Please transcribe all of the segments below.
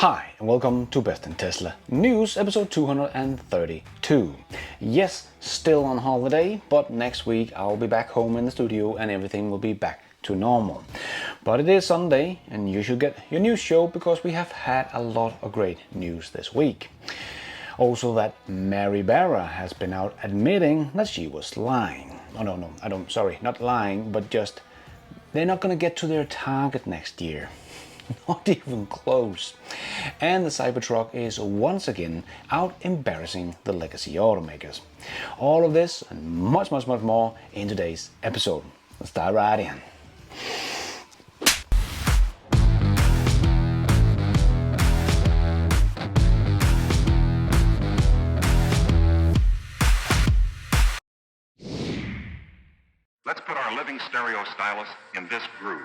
Hi and welcome to Best in Tesla News episode 232. Yes, still on holiday, but next week I'll be back home in the studio and everything will be back to normal. But it is Sunday and you should get your news show because we have had a lot of great news this week. Also that Barra has been out admitting that she was lying. Sorry, not lying, but just they're not gonna get to their target next year. Not even close. And the Cybertruck is once again out embarrassing the legacy automakers. All of this and much more in today's episode. Let's dive right in. Let's put our living stereo stylus in this groove.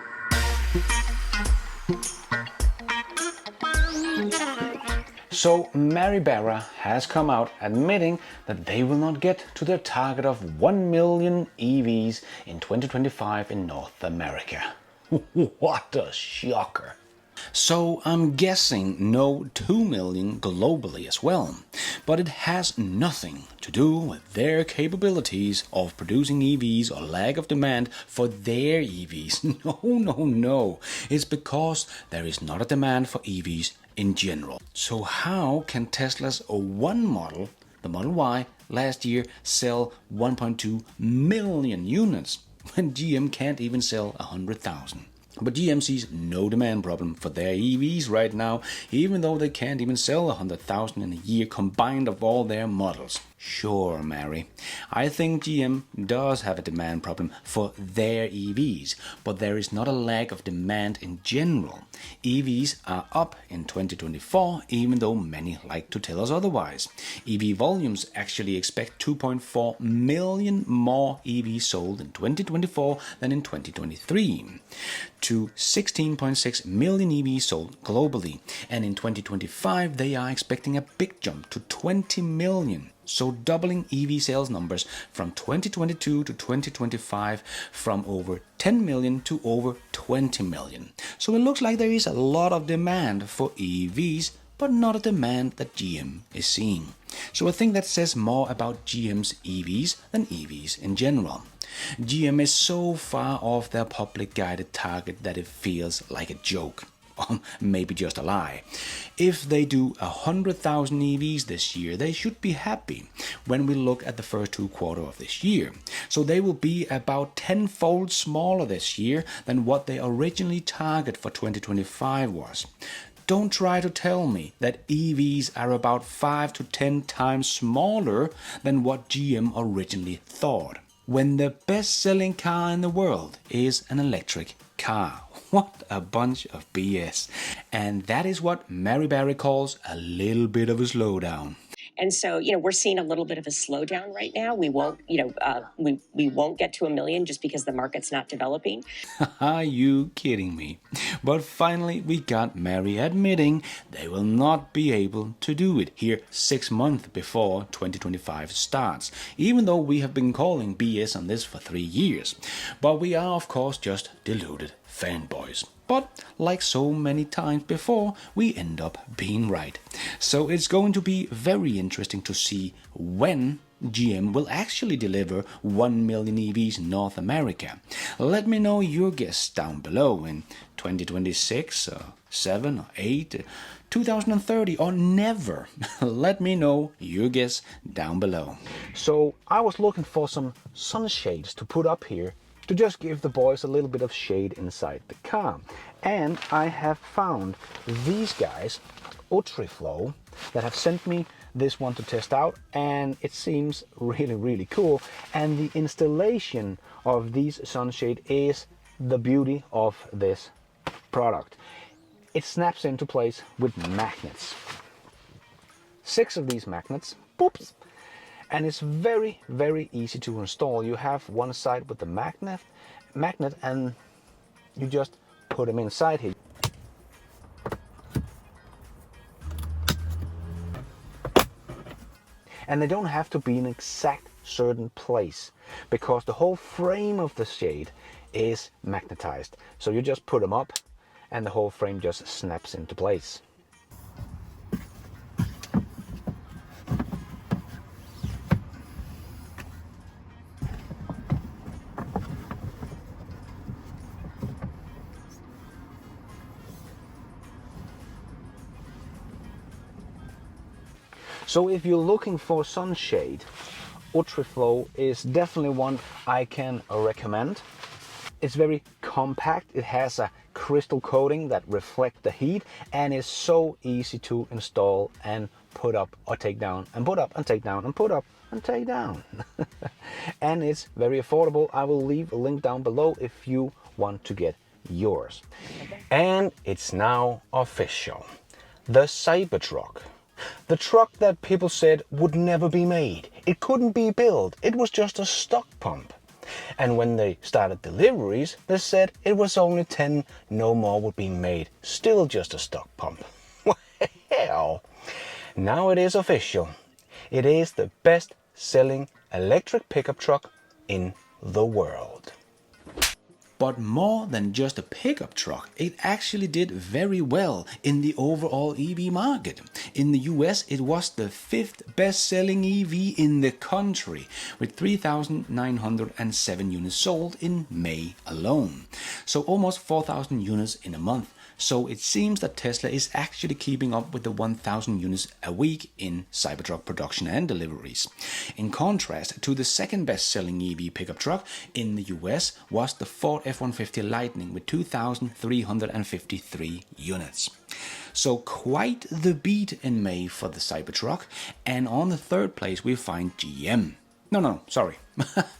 So Barra has come out admitting that they will not get to their target of 1 million EVs in 2025 in North America. What a shocker! So I'm guessing no 2 million globally as well, but it has nothing to do with their capabilities of producing EVs or lack of demand for their EVs. No. It's because there is not a demand for EVs in general. So how can Tesla's one model, the Model Y, last year sell 1.2 million units when GM can't even sell 100,000? But GM sees no demand problem for their EVs right now, even though they can't even sell 100,000 in a year combined of all their models. Sure, Mary, I think GM does have a demand problem for their EVs, but there is not a lack of demand in general. EVs are up in 2024, even though many like to tell us otherwise. EV volumes actually expect 2.4 million more EVs sold in 2024 than in 2023. To 16.6 million EVs sold globally, and in 2025 they are expecting a big jump to 20 million. So doubling EV sales numbers from 2022 to 2025 from over 10 million to over 20 million. So it looks like there is a lot of demand for EVs, but not a demand that GM is seeing. So I think that says more about GM's EVs than EVs in general. GM is so far off their public guided target that it feels like a joke. Or maybe just a lie. If they do 100,000 EVs this year, they should be happy when we look at the first 2 quarters of this year. So they will be about 10-fold smaller this year than what they originally target for 2025 was. Don't try to tell me that EVs are about 5 to 10 times smaller than what GM originally thought, when the best-selling car in the world is an electric car. What a bunch of BS. And that is what Barra calls a little bit of a slowdown. And so, we're seeing a little bit of a slowdown right now. We won't, we won't get to 1 million just because the market's not developing. Are you kidding me? But finally, we got Mary admitting they will not be able to do it here 6 months before 2025 starts, even though we have been calling BS on this for 3 years. But we are, of course, just deluded fanboys. But like so many times before, we end up being right. So it's going to be very interesting to see when GM will actually deliver 1 million EVs in North America. Let me know your guess down below in 2026, 7 or 8, 2030 or never. Let me know your guess down below. So I was looking for some sunshades to put up here to just give the boys a little bit of shade inside the car. And I have found these guys, Utriflow, that have sent me this one to test out, and it seems really cool. And the installation of these sunshade is the beauty of this product. It snaps into place with magnets. 6 of these magnets, poops. And it's very easy to install. You have one side with the magnet and you just put them inside here. And they don't have to be in an exact certain place because the whole frame of the shade is magnetized. So you just put them up and the whole frame just snaps into place. So if you're looking for sunshade, Ultraflow is definitely one I can recommend. It's very compact, it has a crystal coating that reflects the heat, and is so easy to install and put up or take down, and put up and take down, and put up and take down. And it's very affordable. I will leave a link down below if you want to get yours. And it's now official. The Cybertruck. The truck that people said would never be made. It couldn't be built. It was just a stock pump. And when they started deliveries, they said it was only 10, no more would be made. Still just a stock pump. Well, now it is official. It is the best selling electric pickup truck in the world. But more than just a pickup truck, it actually did very well in the overall EV market. In the US, it was the 5th best-selling EV in the country, with 3,907 units sold in May alone. So almost 4,000 units in a month. So it seems that Tesla is actually keeping up with the 1,000 units a week in Cybertruck production and deliveries. In contrast to the second best-selling EV pickup truck in the US was the Ford F-150 Lightning with 2,353 units. So quite the beat in May for the Cybertruck, and on the third place we find GM. No, sorry.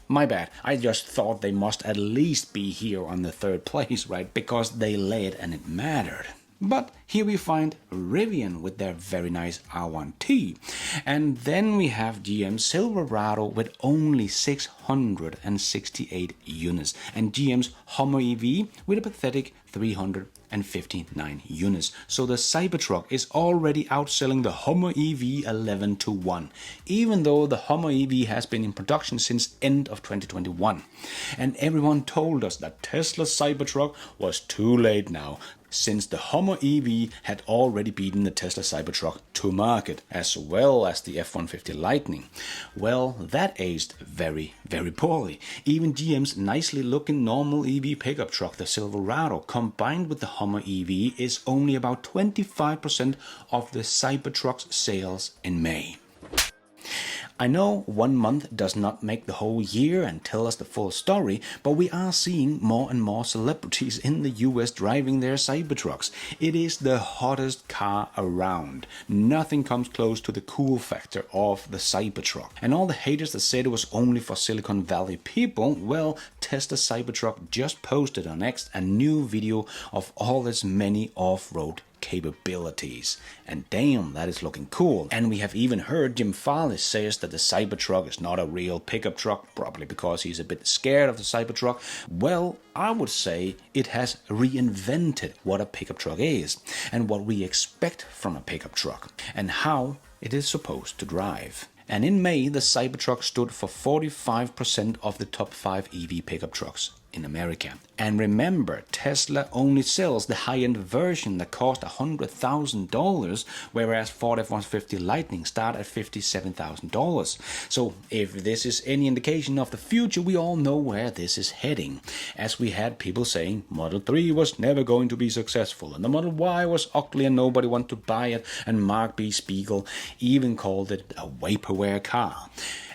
My bad. I just thought they must at least be here on the third place, right? Because they led and it mattered. But here we find Rivian with their very nice R1T. And then we have GM Silverado with only 668 units. And GM's Hummer EV with a pathetic 359 units. So the Cybertruck is already outselling the Hummer EV 11 to 1, even though the Hummer EV has been in production since end of 2021. And everyone told us that Tesla's Cybertruck was too late now, since the Hummer EV had already beaten the Tesla Cybertruck to market, as well as the F-150 Lightning. Well, that aged very, very poorly. Even GM's nicely looking normal EV pickup truck, the Silverado, combined with the Hummer EV, is only about 25% of the Cybertruck's sales in May. I know 1 month does not make the whole year and tell us the full story, but we are seeing more and more celebrities in the US driving their Cybertrucks. It is the hottest car around. Nothing comes close to the cool factor of the Cybertruck. And all the haters that said it was only for Silicon Valley people, well, Tesla Cybertruck just posted on X a new video of all its many off-road capabilities, and damn, that is looking cool. And we have even heard Jim Farley says that the Cybertruck is not a real pickup truck, probably because he's a bit scared of the Cybertruck. Well, I would say it has reinvented what a pickup truck is, and what we expect from a pickup truck, and how it is supposed to drive. And in May, the Cybertruck stood for 45% of the top 5 EV pickup trucks in America. And remember, Tesla only sells the high-end version that cost $100,000, whereas Ford F-150 Lightning start at $57,000. So if this is any indication of the future, we all know where this is heading. As we had people saying Model 3 was never going to be successful, and the Model Y was ugly and nobody wanted to buy it, and Mark B. Spiegel even called it a vaporware car.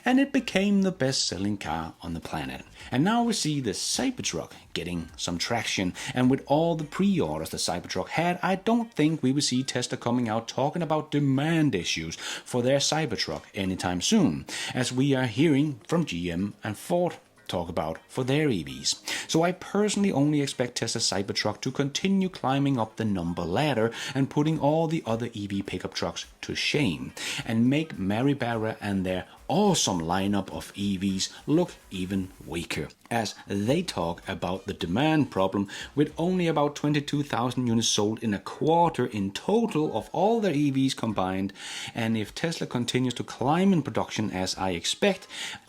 And it became the best-selling car on the planet. And now we see the Cybertruck getting some traction, and with all the pre-orders the Cybertruck had, I don't think we will see Tesla coming out talking about demand issues for their Cybertruck anytime soon, as we are hearing from GM and Ford talk about for their EVs. So I personally only expect Tesla Cybertruck to continue climbing up the number ladder and putting all the other EV pickup trucks to shame, and make Mary Barra and their awesome lineup of EVs look even weaker, as they talk about the demand problem with only about 22,000 units sold in a quarter in total of all their EVs combined. And if Tesla continues to climb in production as I expect,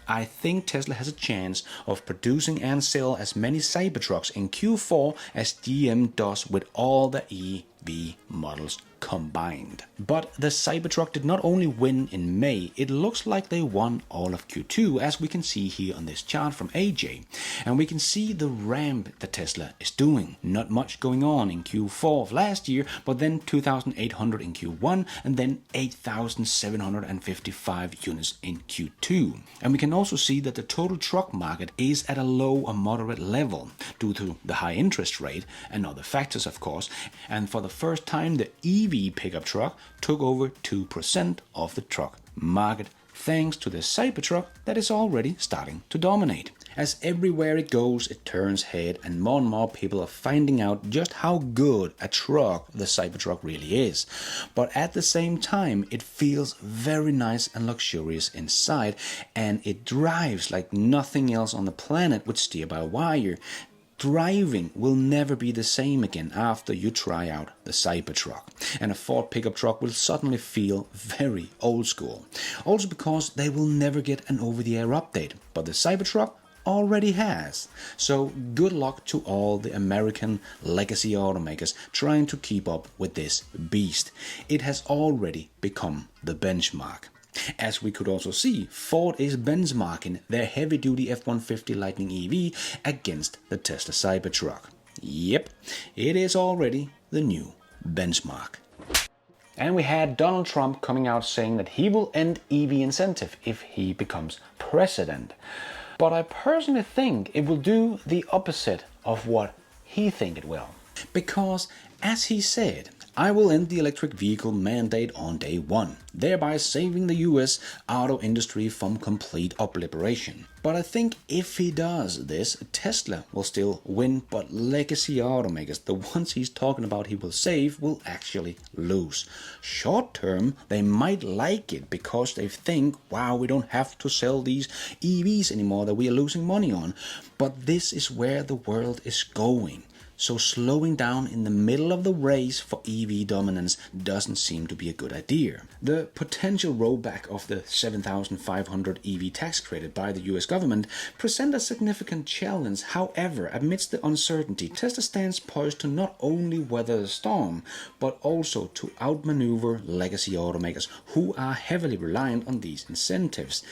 I think Tesla has a chance of producing and sell as many Cybertrucks in Q4 as GM does with all the E EV models combined. But the Cybertruck did not only win in May, it looks like they won all of Q2, as we can see here on this chart from AJ. And we can see the ramp that Tesla is doing. Not much going on in Q4 of last year, but then 2,800 in Q1 and then 8,755 units in Q2. And we can also see that the total truck market is at a low or moderate level due to the high interest rate and other factors, of course. And for the first time, the EV pickup truck took over 2% of the truck market, thanks to the Cybertruck that is already starting to dominate. As everywhere it goes, it turns head, and more people are finding out just how good a truck the Cybertruck really is. But at the same time, it feels very nice and luxurious inside, and it drives like nothing else on the planet with steer-by-wire. Driving will never be the same again after you try out the Cybertruck, and a Ford pickup truck will suddenly feel very old school. Also because they will never get an over-the-air update, but the Cybertruck already has. So good luck to all the American legacy automakers trying to keep up with this beast. It has already become the benchmark. As we could also see, Ford is benchmarking their heavy-duty F-150 Lightning EV against the Tesla Cybertruck. Yep, it is already the new benchmark. And we had Donald Trump coming out saying that he will end EV incentive if he becomes president. But I personally think it will do the opposite of what he thinks it will. Because, as he said, I will end the electric vehicle mandate on day one, thereby saving the US auto industry from complete obliteration. But I think if he does this, Tesla will still win, but legacy automakers, the ones he's talking about he will save, will actually lose. Short term, they might like it because they think, wow, we don't have to sell these EVs anymore that we are losing money on. But this is where the world is going. So slowing down in the middle of the race for EV dominance doesn't seem to be a good idea. The potential rollback of the 7,500 EV tax credit by the US government present a significant challenge. However, amidst the uncertainty, Tesla stands poised to not only weather the storm, but also to outmaneuver legacy automakers who are heavily reliant on these incentives,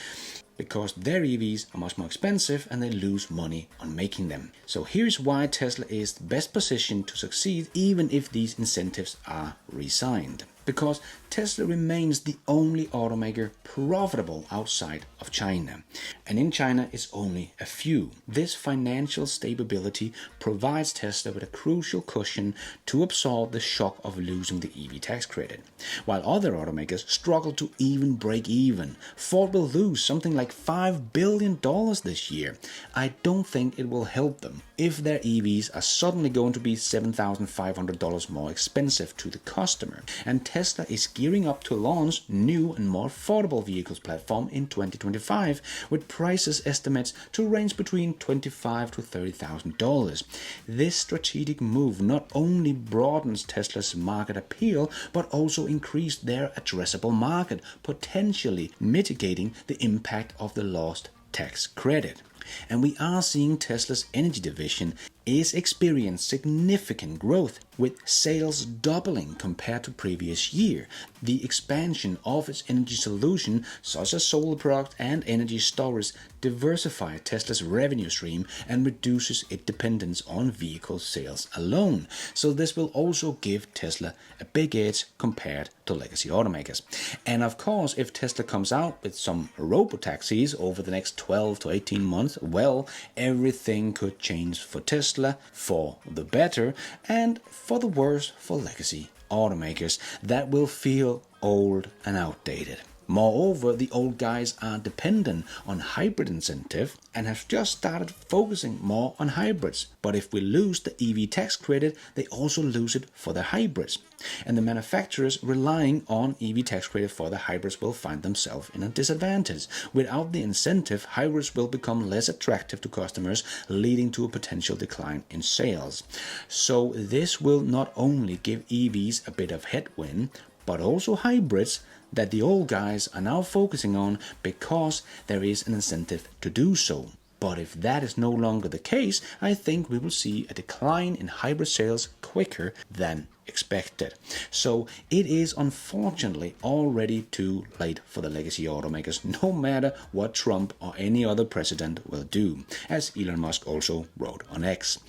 because their EVs are much more expensive and they lose money on making them. So here's why Tesla is best positioned to succeed even if these incentives are re-signed. Because Tesla remains the only automaker profitable outside of China. And in China it's only a few. This financial stability provides Tesla with a crucial cushion to absorb the shock of losing the EV tax credit. While other automakers struggle to even break even, Ford will lose something like $5 billion this year. I don't think it will help them if their EVs are suddenly going to be $7,500 more expensive to the customer. And Tesla is gearing up to launch new and more affordable vehicles platform in 2025 with prices estimates to range between $25,000 to $30,000. This strategic move not only broadens Tesla's market appeal but also increased their addressable market, potentially mitigating the impact of the lost tax credit. And we are seeing Tesla's energy division is experiencing significant growth, with sales doubling compared to previous year. The expansion of its energy solution, such as solar products and energy storage, diversify Tesla's revenue stream and reduces its dependence on vehicle sales alone. So this will also give Tesla a big edge compared to legacy automakers. And of course, if Tesla comes out with some robotaxis over the next 12 to 18 months, well, everything could change for Tesla, for the better and for the worse for legacy automakers that will feel old and outdated. Moreover, the old guys are dependent on hybrid incentive and have just started focusing more on hybrids. But if we lose the EV tax credit, they also lose it for their hybrids. And the manufacturers relying on EV tax credit for the hybrids will find themselves in a disadvantage. Without the incentive, hybrids will become less attractive to customers, leading to a potential decline in sales. So this will not only give EVs a bit of headwind, but also hybrids that the old guys are now focusing on because there is an incentive to do so. But if that is no longer the case, I think we will see a decline in hybrid sales quicker than expected. So it is unfortunately already too late for the legacy automakers, no matter what Trump or any other president will do, as Elon Musk also wrote on X.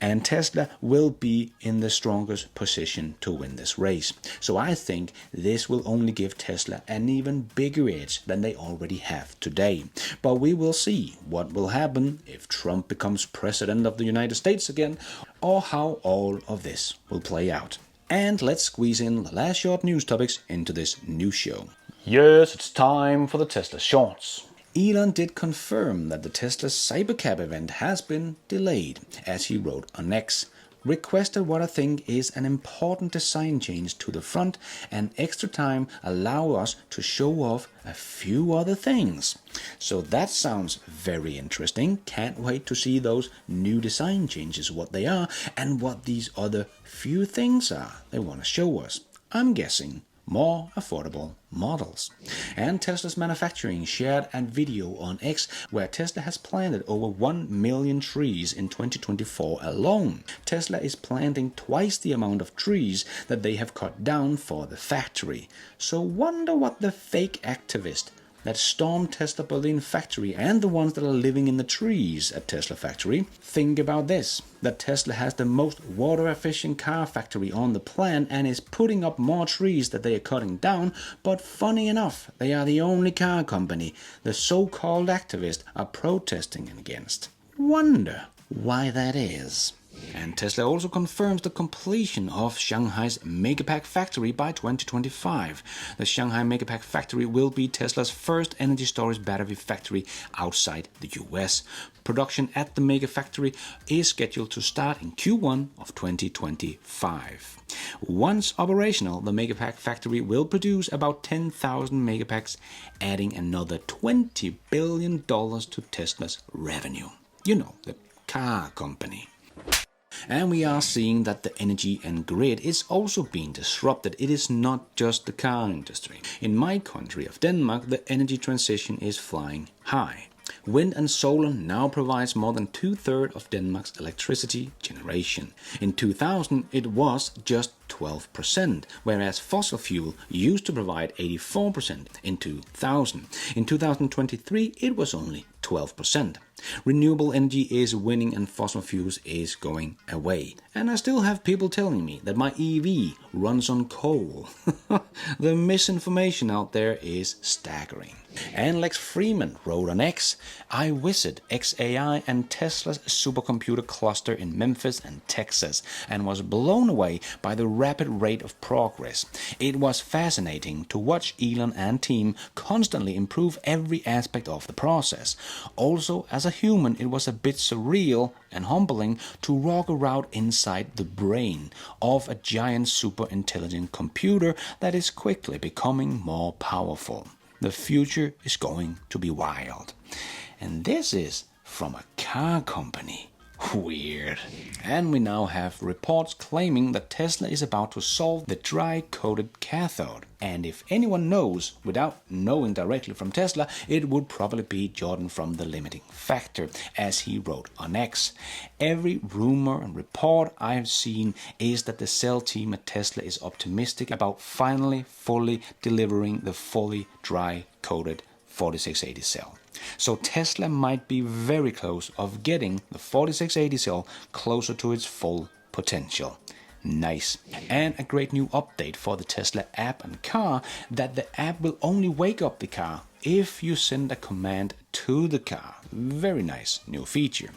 And Tesla will be in the strongest position to win this race. So I think this will only give Tesla an even bigger edge than they already have today. But we will see what will happen if Trump becomes president of the United States again, or how all of this will play out. And let's squeeze in the last short news topics into this new show. Yes, it's time for the Tesla shorts. Elon did confirm that the Tesla Cybercab event has been delayed, as he wrote on X, requested what I think is an important design change to the front and extra time allow us to show off a few other things. So that sounds very interesting. Can't wait to see those new design changes, what they are and what these other few things are they want to show us. I'm guessing more affordable models. And Tesla's manufacturing shared a video on X where Tesla has planted over 1 million trees in 2024 alone. Tesla is planting twice the amount of trees that they have cut down for the factory. So wonder what the fake activist that stormed Tesla Berlin factory and the ones that are living in the trees at Tesla factory think about this, that Tesla has the most water efficient car factory on the planet and is putting up more trees that they are cutting down, but funny enough, they are the only car company the so-called activists are protesting against. Wonder why that is. And Tesla also confirms the completion of Shanghai's Megapack factory by 2025. The Shanghai Megapack factory will be Tesla's first energy storage battery factory outside the US. Production at the Mega factory is scheduled to start in Q1 of 2025. Once operational, the Megapack factory will produce about 10,000 Megapacks, adding another $20 billion to Tesla's revenue. You know, the car company. And we are seeing that the energy and grid is also being disrupted. It is not just the car industry. In my country of Denmark, the energy transition is flying high. Wind and solar now provides more than 2/3 of Denmark's electricity generation. In 2000, it was just 12%, whereas fossil fuel used to provide 84% in 2000. In 2023, it was only 12%. Renewable energy is winning and fossil fuels is going away. And I still have people telling me that my EV runs on coal. The misinformation out there is staggering. And Lex Freeman wrote on X, I visit XAI and Tesla's supercomputer cluster in Memphis and Texas and was blown away by the rapid rate of progress. It was fascinating to watch Elon and team constantly improve every aspect of the process. Also, as a human, it was a bit surreal and humbling to walk around inside the brain of a giant super intelligent computer that is quickly becoming more powerful. The future is going to be wild. And this is from a car company. Weird. And we now have reports claiming that Tesla is about to solve the dry-coated cathode. And if anyone knows, without knowing directly from Tesla, it would probably be Jordan from The Limiting Factor, as he wrote on X. Every rumor and report I've seen is that the cell team at Tesla is optimistic about finally fully delivering the fully dry-coated 4680 cell. So Tesla might be very close of getting the 4680 cell closer to its full potential. Nice. And a great new update for the Tesla app and car, that the app will only wake up the car if you send a command to the car. Very nice new feature.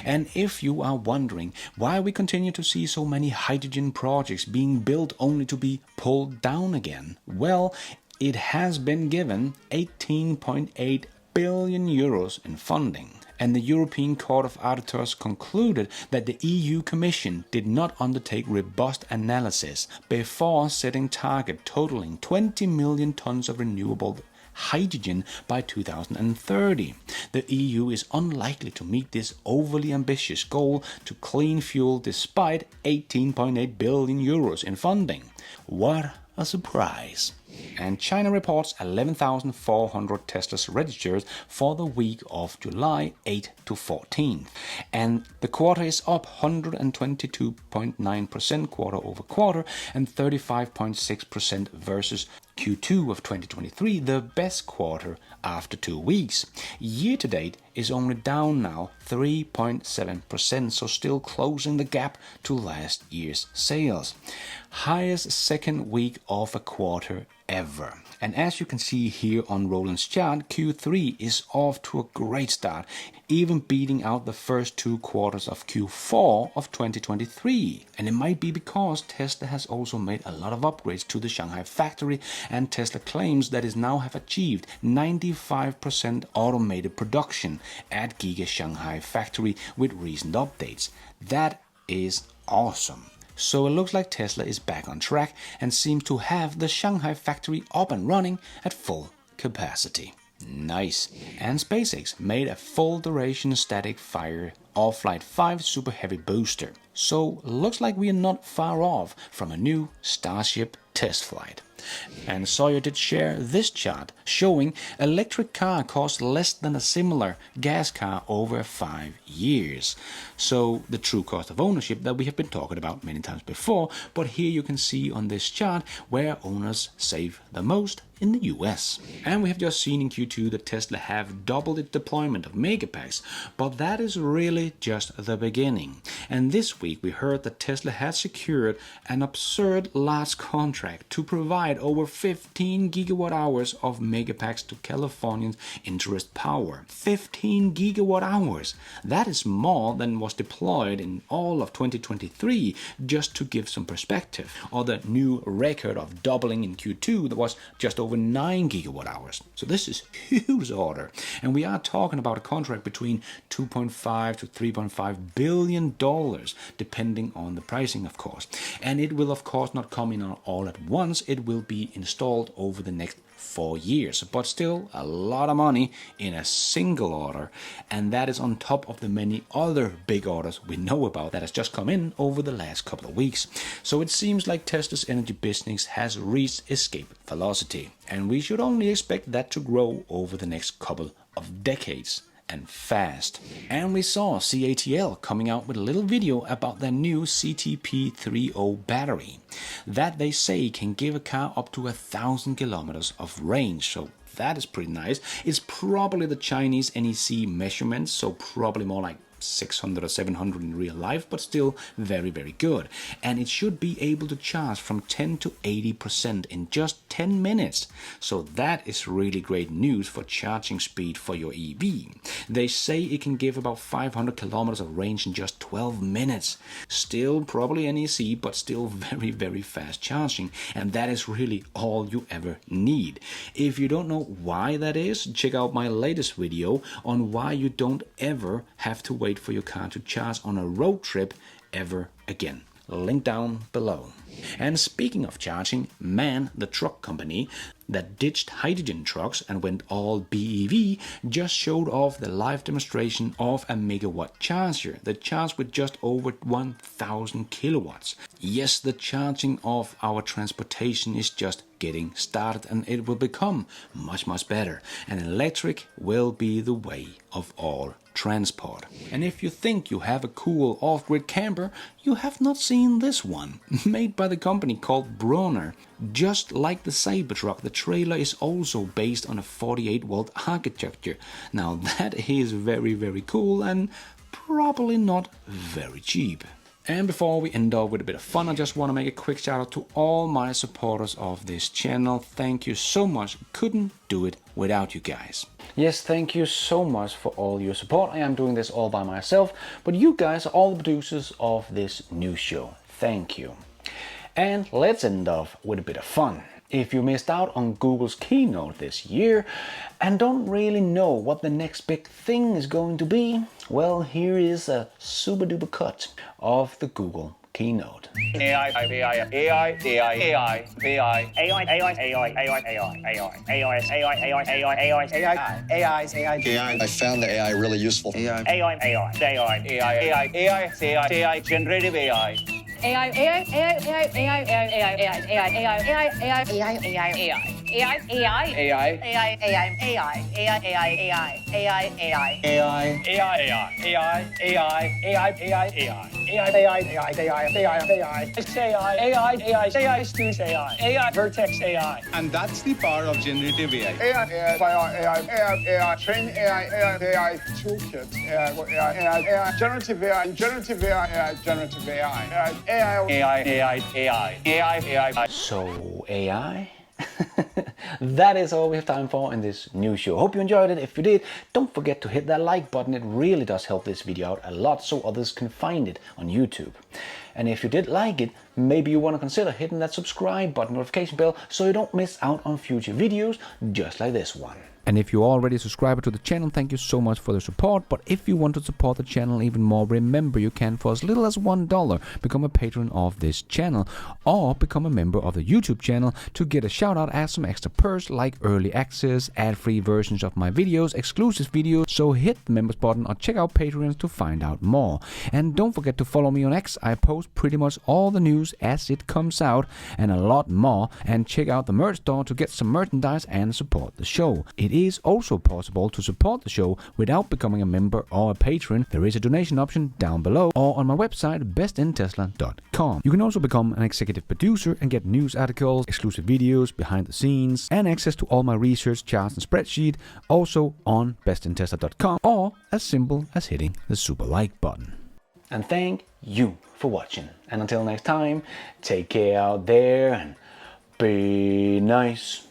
And if you are wondering why we continue to see so many hydrogen projects being built only to be pulled down again, well, it has been given 18.8 billion euros in funding. And the European Court of Auditors concluded that the EU Commission did not undertake robust analysis before setting target totaling 20 million tons of renewable hydrogen by 2030. The EU is unlikely to meet this overly ambitious goal to clean fuel despite 18.8 billion euros in funding. What a surprise. And China reports 11,400 Teslas registered for the week of July 8 to 14th. And the quarter is up 122.9% quarter over quarter and 35.6% versus Q2 of 2023, the best quarter after 2 weeks. Year to date is only down now 3.7%, so still closing the gap to last year's sales. Highest second week of a quarter ever. And as you can see here on Roland's chart, Q3 is off to a great start, even beating out the first 2 quarters of Q4 of 2023. And it might be because Tesla has also made a lot of upgrades to the Shanghai factory, and Tesla claims that it now have achieved 95% automated production at Giga Shanghai factory with recent updates. That is awesome. So it looks like Tesla is back on track and seems to have the Shanghai factory up and running at full capacity. Nice. And SpaceX made a full duration static fire of Flight 5 Super Heavy booster. So looks like we are not far off from a new Starship test flight. And Sawyer did share this chart showing electric car costs less than a similar gas car over 5 years. So the true cost of ownership that we have been talking about many times before, but here you can see on this chart where owners save the most in the US. And we have just seen in Q2 that Tesla have doubled its deployment of Megapacks, but that is really just the beginning. And this week we heard that Tesla had secured an absurd large contract to provide over 15 gigawatt hours of Megapacks to Californians interest power. 15 gigawatt hours! That is more than was deployed in all of 2023, just to give some perspective. Or the new record of doubling in Q2 that was just over 9 gigawatt hours. So this is huge order. And we are talking about a contract between $2.5 to $3.5 billion, depending on the pricing, of course. And it will, of course, not come in all at once. It will be installed over the next 4 years, but still a lot of money in a single order, and that is on top of the many other big orders we know about that has just come in over the last couple of weeks. So it seems like Tesla's energy business has reached escape velocity, and we should only expect that to grow over the next couple of decades. And fast. And we saw CATL coming out with a little video about their new CTP30 battery that they say can give a car up to 1,000 kilometers of range. So that is pretty nice. It's probably the Chinese NEC measurements, so probably more like 600 or 700 in real life, but still very, very good. And it should be able to charge from 10 to 80% in just 10 minutes. So that is really great news for charging speed for your EV. They say it can give about 500 kilometers of range in just 12 minutes. Still probably NEC, but still very, very fast charging. And that is really all you ever need. If you don't know why that is, check out my latest video on why you don't ever have to wait for your car to charge on a road trip ever again. Link down below. And speaking of charging, MAN, the truck company that ditched hydrogen trucks and went all BEV, just showed off the live demonstration of a megawatt charger that charged with just over 1,000 kilowatts. Yes, the charging of our transportation is just getting started, and it will become much, much better. And electric will be the way of all transport. And if you think you have a cool off-grid camper, you have not seen this one. Made by the company called Brunner. Just like the Cybertruck, the trailer is also based on a 48-volt architecture. Now that is very, very cool and probably not very cheap. And before we end up with a bit of fun, I just want to make a quick shout out to all my supporters of this channel. Thank you so much. Couldn't do it without you guys. Yes, thank you so much for all your support. I am doing this all by myself, but you guys are all the producers of this new show. Thank you. And let's end off with a bit of fun. If you missed out on Google's keynote this year and don't really know what the next big thing is going to be, well, here is a super duper cut of the Google keynote. AI, AI, AI, AI, AI, AI, AI, AI, AI, AI, AI, AI, AI, AI, I found the AI really useful. AI, AI, AI, AI, AI, AI, AI, generative AI. AI, AI, AI, AI, AI, AI, AI, AI, AI, AI, AI, AI, AI, AI. AI, AI, AI, AI, AI, AI, AI, AI, AI, AI, AI. AI, AI, AI, AI, AI, AI, AI, Stu's AI, AI, Vertex AI. And that's the power of generative AI. AI, train AI toolkit, AI, generative AI, generative AI. So, AI? That is all we have time for in this new show. Hope you enjoyed it. If you did, don't forget to hit that like button. It really does help this video out a lot so others can find it on YouTube. And if you did like it, maybe you want to consider hitting that subscribe button, notification bell, so you don't miss out on future videos just like this one. And if you're already a subscriber to the channel, thank you so much for the support. But if you want to support the channel even more, remember you can, for as little as $1, become a patron of this channel or become a member of the YouTube channel to get a shout out as some extra perks like early access, ad-free versions of my videos, exclusive videos. So hit the members button or check out Patreon to find out more. And don't forget to follow me on X. I post pretty much all the news as it comes out and a lot more. And check out the merch store to get some merchandise and support the show. It is also possible to support the show without becoming a member or a patron. There is a donation option down below or on my website bestintesla.com. You can also become an executive producer and get news articles, exclusive videos, behind the scenes, and access to all my research charts and spreadsheet also on bestintesla.com, or as simple as hitting the super like button. And thank you for watching. And until next time, take care out there and be nice.